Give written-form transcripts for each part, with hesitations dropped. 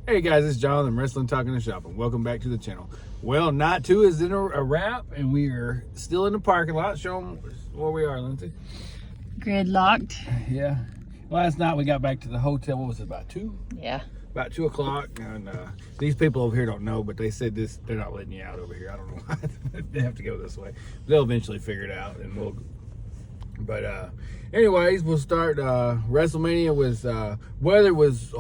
Hey guys, it's John. I'm Wrestling Talking and Shopping. Welcome back to the channel. Well, night 2 is in a wrap, and we are still in the parking lot. Show them where we are, Lindsay. Gridlocked. Yeah. Last night we got back to the hotel. What was it, about 2? Yeah. About 2 o'clock. And these people over here don't know, but they said they're not letting you out over here. I don't know why. They have to go this way. They'll eventually figure it out, and we'll. But anyways, we'll start. WrestleMania was weather was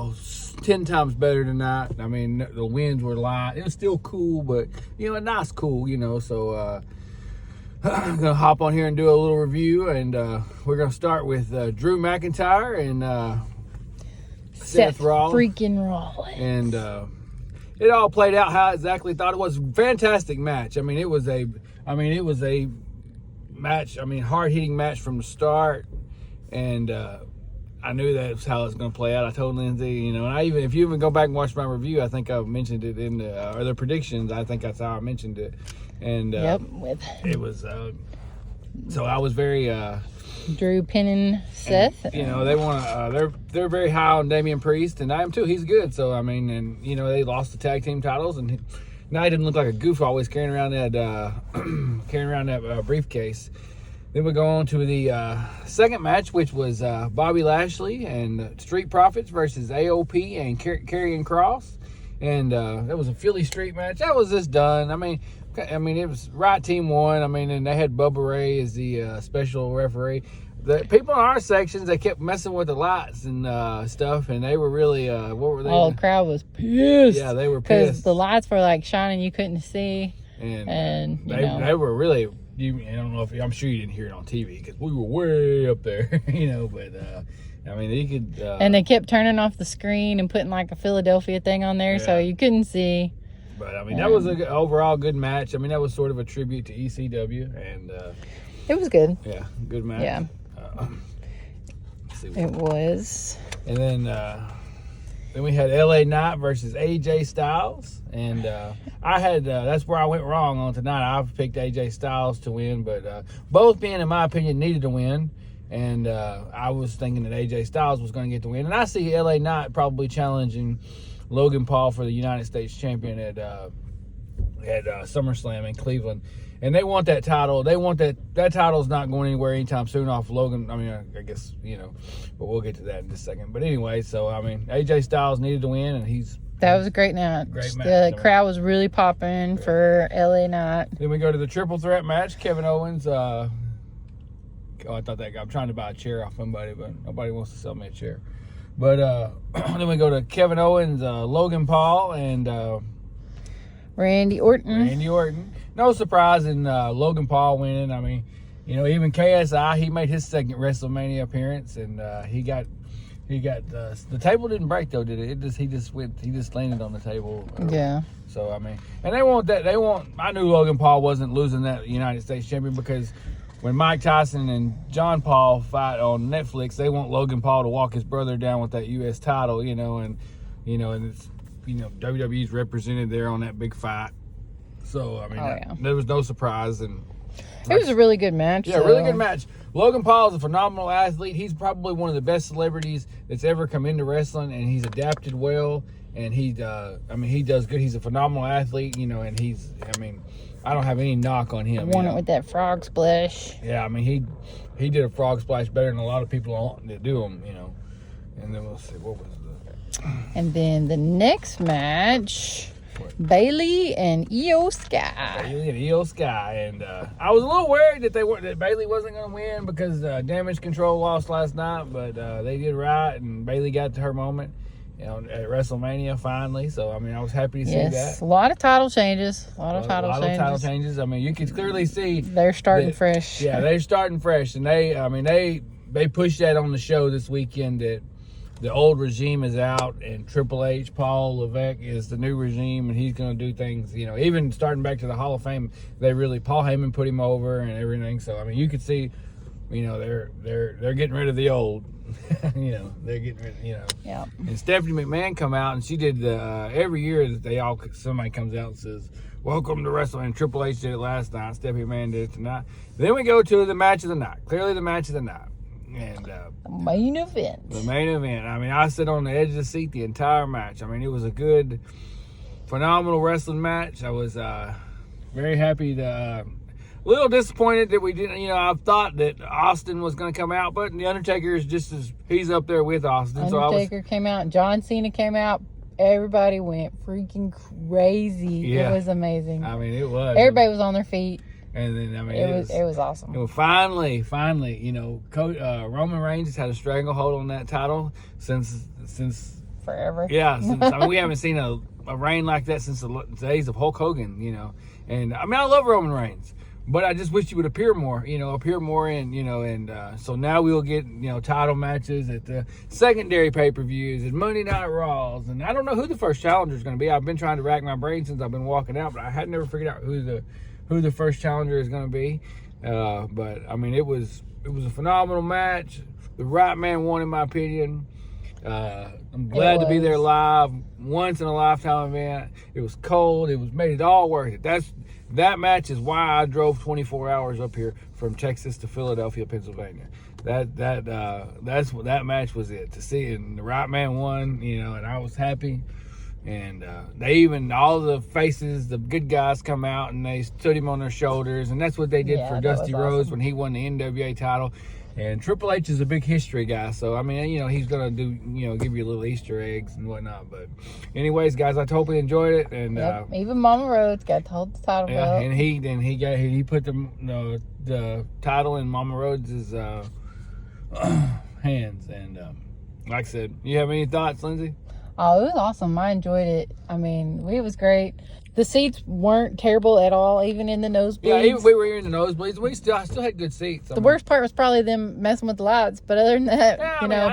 10 times better tonight. I mean, the winds were light. It was still cool, but a nice cool. So I'm gonna hop on here and do a little review, and we're gonna start with Drew McIntyre and Seth Rollins. Freaking Rollins. And it all played out how I exactly thought it was. Fantastic match. I mean, it was a match. I mean, hard-hitting match from the start, and I knew that's how it's going to play out. I told Lindsay, and if you even go back and watch my review, I think I mentioned it in the predictions. I think that's how I mentioned it, and it was. So I was very. Drew pinning Seth. And, they want to. They're very high on Damian Priest, and I am too. He's good. So I mean, and they lost the tag team titles, and now he didn't look like a goof always carrying around that briefcase. Then we go on to the second match, which was Bobby Lashley and Street Profits versus AOP and Karrion Kross, and that was a Philly Street match. That was just done. I mean, it was right team won. I mean, and they had Bubba Ray as the special referee. The people in our sections, they kept messing with the lights and stuff, and they were really what were they? Oh, the crowd was pissed. Yeah, they were pissed because the lights were like shining, you couldn't see, and they were really. I don't know if I'm sure you didn't hear it on TV because we were way up there, But I mean, you could. And they kept turning off the screen and putting like a Philadelphia thing on there, so you couldn't see. But I mean, that was an overall good match. I mean, that was sort of a tribute to ECW, and it was good. Yeah, good match. Yeah. It was. And then we had LA Knight versus AJ Styles, and I had that's where I went wrong on tonight. I've picked AJ Styles to win, but both men, in my opinion, needed to win, and I was thinking that AJ Styles was going to get the win, and I see LA Knight probably challenging Logan Paul for the United States champion at SummerSlam in Cleveland. And they want that title. They want that title's not going anywhere anytime soon off Logan. I mean, I guess, but we'll get to that in just a second. But anyway, so, I mean, AJ Styles needed to win, and that was a great match. The crowd was really popping for LA Knight. Then we go to the triple threat match. Kevin Owens. I thought that guy. I'm trying to buy a chair off somebody, but nobody wants to sell me a chair. But then we go to Kevin Owens, Logan Paul, and Randy Orton. No surprise in Logan Paul winning. I mean, even KSI, he made his second WrestleMania appearance, and he got the table didn't break though, did it? He just landed on the table. Yeah. So I mean, and they want. I knew Logan Paul wasn't losing that United States champion because when Mike Tyson and John Paul fight on Netflix, they want Logan Paul to walk his brother down with that U.S. title, and it's WWE's represented there on that big fight. So, I mean, there was no surprise. And it was a really good match. Yeah, really good match. Logan Paul is a phenomenal athlete. He's probably one of the best celebrities that's ever come into wrestling, and he's adapted well, and he does good. He's a phenomenal athlete, and I don't have any knock on him. Won it with that frog splash. Yeah, I mean, he did a frog splash better than a lot of people that do them, And then we'll see, what was And then the next match, Bayley and Io Sky. Bayley and Io Sky, and I was a little worried that Bayley wasn't going to win because Damage Control lost last night, but they did right, and Bayley got to her moment, at WrestleMania finally. So I mean, I was happy to see that. Yes, a lot of title changes. A lot of title changes. I mean, you can clearly see they're starting fresh. Yeah, they're starting fresh, and they pushed that on the show this weekend that the old regime is out, and Triple H, Paul Levesque is the new regime, and he's going to do things, even starting back to the Hall of Fame, Paul Heyman put him over and everything. So, I mean, you could see, they're getting rid of the old, they're getting rid, Yeah. And Stephanie McMahon come out, and she did every year that somebody comes out and says, "Welcome to wrestling." And Triple H did it last night. Stephanie McMahon did it tonight. Then we go to the match of the night. Clearly the match of the night. And the main event. the main event. I mean, I sat on the edge of the seat the entire match. I mean, it was a good, phenomenal wrestling match. I was very happy to. A little disappointed that we didn't. I thought that Austin was going to come out, but the Undertaker is just as he's up there with Austin. Undertaker came out. John Cena came out. Everybody went freaking crazy. Yeah. It was amazing. I mean, it was. Everybody was on their feet. And then, I mean, it was awesome. It was finally, Roman Reigns has had a stranglehold on that title since Forever. Yeah, I mean, we haven't seen a reign like that since the days of Hulk Hogan, And I mean, I love Roman Reigns, but I just wish he would appear more, and so now we'll get, title matches at the secondary pay-per-views and Monday Night Raws, and I don't know who the first challenger is going to be. I've been trying to rack my brain since I've been walking out, but I had never figured out who the first challenger is going to be. But I mean, it was a phenomenal match. The right man won, in my opinion. I'm glad to be there live, once in a lifetime event. It was cold. It made it all worth it. That match is why I drove 24 hours up here from Texas to Philadelphia, Pennsylvania. That match was it. To see it, and the right man won, and I was happy. And all the faces, the good guys come out and they stood him on their shoulders, and that's what they did for Dusty Rhodes when he won the NWA title. And Triple H is a big history guy, so I mean, he's gonna do, give you little Easter eggs and whatnot. But, anyways, guys, I hope you enjoyed it. And even Mama Rhodes got to hold the title belt. And he put the title in Mama Rhodes' hands. And like I said, you have any thoughts, Lindsay? Oh, it was awesome. I enjoyed it. I mean, it was great. The seats weren't terrible at all, even in the nosebleeds. Yeah, even we were in the nosebleeds. I still had good seats. The worst part was probably them messing with the lights, but other than that,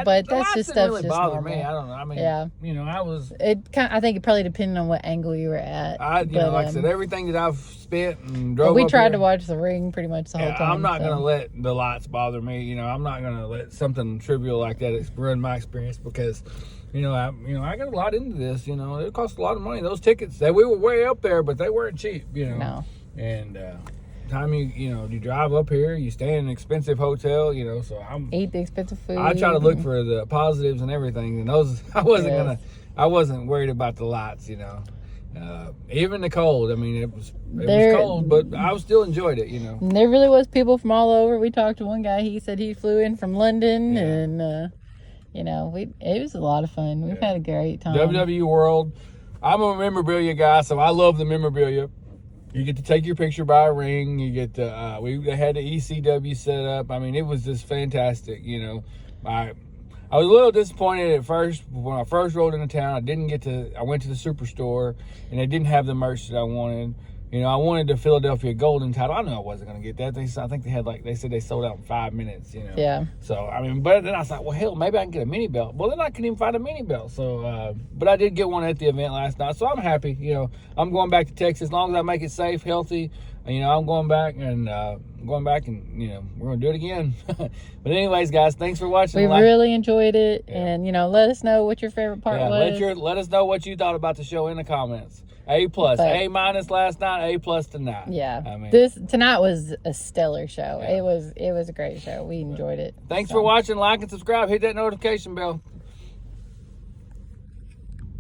but that's just stuff really just bother normal. me. I don't know. I mean, I was. I think it probably depended on what angle you were at. Like I said, everything that I've spent and drove. We up tried here, to watch the ring pretty much the whole time. I'm not gonna let the lights bother me. I'm not gonna let something trivial like that ruin my experience because. I got a lot into this. It cost a lot of money. Those tickets, we were way up there, but they weren't cheap. No. And time you drive up here, you stay in an expensive hotel. So eat the expensive food. I try to look for the positives and everything, and those I wasn't worried about the lights. Even the cold. I mean, it was cold, but I still enjoyed it. And there really was people from all over. We talked to one guy. He said he flew in from London, and. It was a lot of fun. We've had a great time. WWE World. I'm a memorabilia guy, so I love the memorabilia. You get to take your picture by a ring. You get to, we had the ECW set up. I mean, it was just fantastic. I was a little disappointed at first when I first rolled into town. I went to the Superstore and they didn't have the merch that I wanted. I wanted the Philadelphia Golden title. I knew I wasn't going to get that. I think they said they sold out in 5 minutes, Yeah. So, I mean, but then I thought, well, hell, maybe I can get a mini belt. Well, then I couldn't even find a mini belt. So, but I did get one at the event last night. So I'm happy. I'm going back to Texas. As long as I make it safe, healthy, I'm going back and we're going to do it again. But anyways, guys, thanks for watching. We really enjoyed it. Yeah. And, let us know what your favorite part was. Let us know what you thought about the show in the comments. A+, A- last night, A+ tonight. Yeah, I mean, tonight was a stellar show. Yeah. It was a great show. We enjoyed it. Thanks for watching. Like and subscribe. Hit that notification bell.